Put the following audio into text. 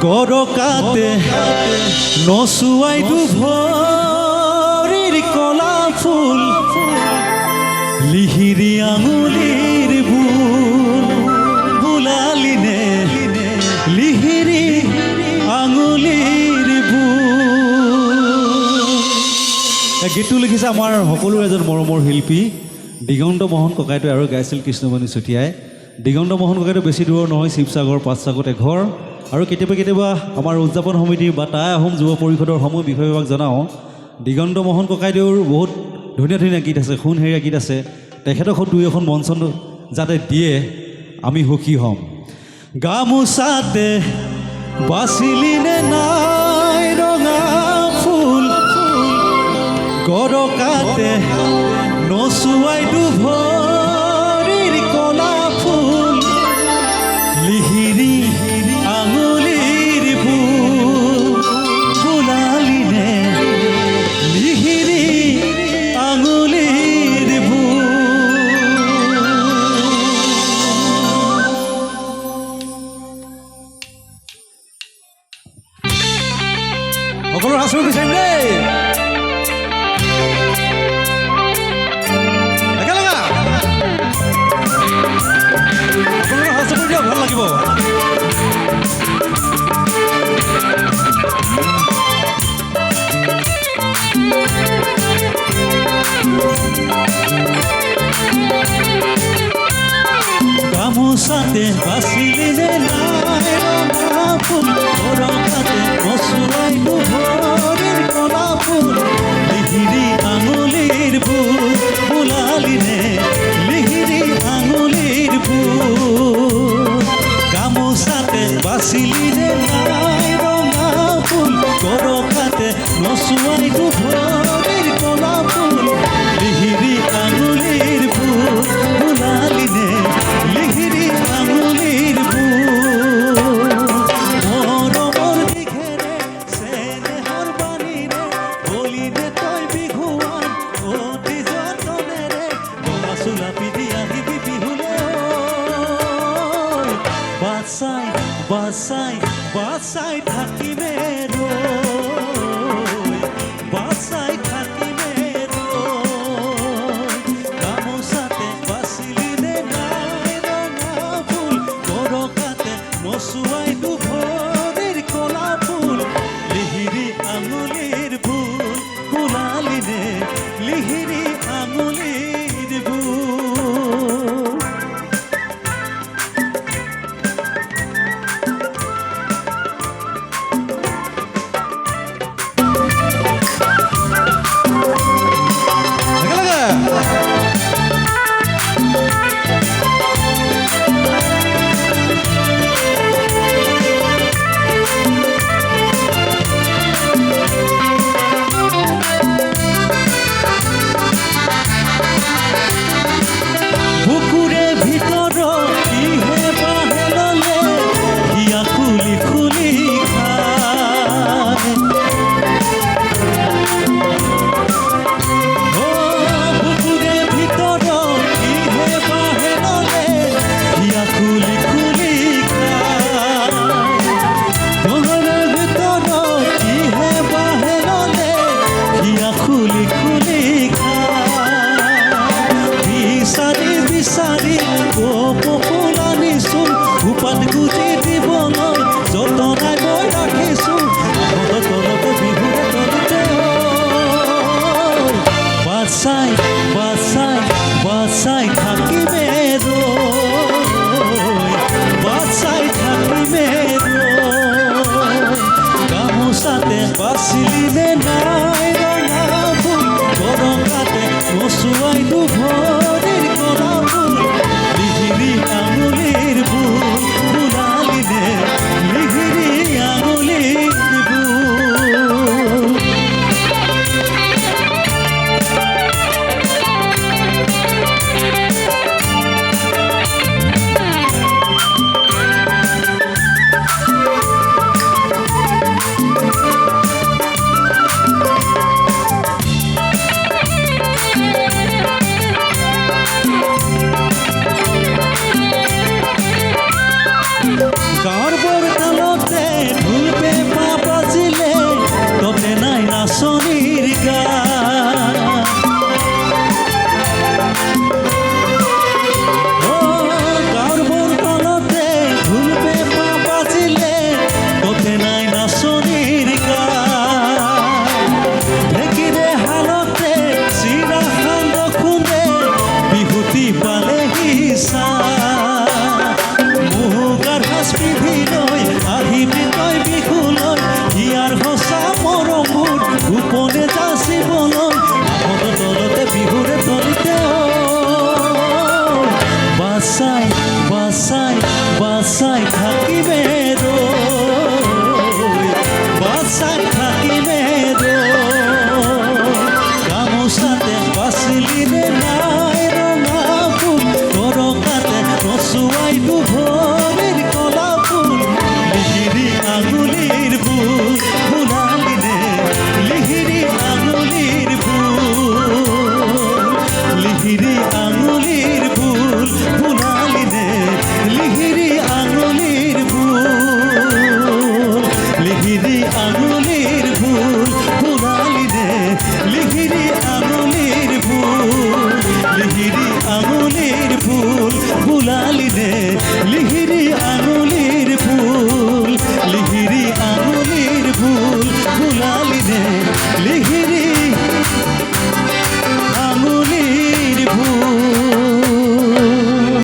গৰকাতে নচুৱাই ভৰিৰ কলা ফুল লিহিৰি আঙুলিৰ বুলালিনে লিহিৰি আঙুলিৰ গীতটো লিখিছে আমাৰ সকলো এজন মৰমৰ শিল্পী দিগন্ত মোহন ককাইটোৱে আৰু গাইছিল কৃষ্ণমণি চুতীয়াই। দিগন্ত মোহন ককাইটো বেছি দূৰৰ নহয়, শিৱসাগৰ পাঁচচাকত এঘৰ। আৰু কেতিয়াবা আমাৰ উদযাপন সমিতিৰ বা টাই আহোম যুৱ পৰিষদৰ সমূহ বিষয়বাক জনাওঁ, দিগন্ত মোহন ককাইদেউৰ বহুত ধুনীয়া ধুনীয়া গীত আছে, সোণহেৰীয়া গীত আছে। তেখেতক দুই এখন মঞ্চন যাতে দিয়ে আমি সুখী হ'ম। গামোচাতে বাচিলিনে নাই ৰঙা ফুল গৰকাতে নচুৱাই ভৰিৰ কলা ফুল লিহিৰি আঙুলিৰ বুলালিনে লিহিৰি আঙুলিৰ সকলো হাঁচৰ বিচাৰিম দেই। ভাল লাগিব। গামোচাতে বাচিলিনে নাই ৰঙা ফুল গৰকাতে নচুৱাই ভৰিৰ কলা ফুল লিহিৰি আঙুলিৰ বুলালিনে লিহিৰি আঙুলিৰ গামোচাতে বাচিলিনে নাই ৰঙা ফুল গৰকাতে নচুৱাই ভৰিৰ কলা ফুল লিহিৰি আঙুলিৰ বুলালিনে লিহিৰি আঙুলিৰ মৰমৰ দিঘেৰে চেনেহৰ বাণীৰে বলিনে তই বিহুৱান অতি যতনেৰে গলা চোলা পিন্ধি আহিবি বিহুলে বাচাই বাচাই বাচাই থাকিমে বাচাই থাকিমে গামোচাতে বাচিলিনে নাই ৰঙা ফুল গৰকাতে নচুৱাই ভৰিৰ কলা ফুল লিহিৰি আঙুলিৰ বুলালিনে লিহিৰি আঙুলিৰ বিচাৰি পপুলানিছোঁ ভূপাত গুজি দিবলৈ যতনাই মই ৰাখিছোঁ তলতে বিহুৰে তলতে বাচাই বাচাই বাচাই থাকিমে বাচাই থাকিমে গামোচাতে বাচিলিনে নাই ৰঙা ফুল গৰকাতে নচুৱাই ভৰিৰ কলা ফুল লিহিৰি আঙুলিৰ বুলালিনে বাসাই বাসাই বাসাই থাকিবে বাসাই থাকিবে গামোচাতে বাচিলি নে নাই ৰঙা ফুল তৰকাতে নচুৱাই দুভ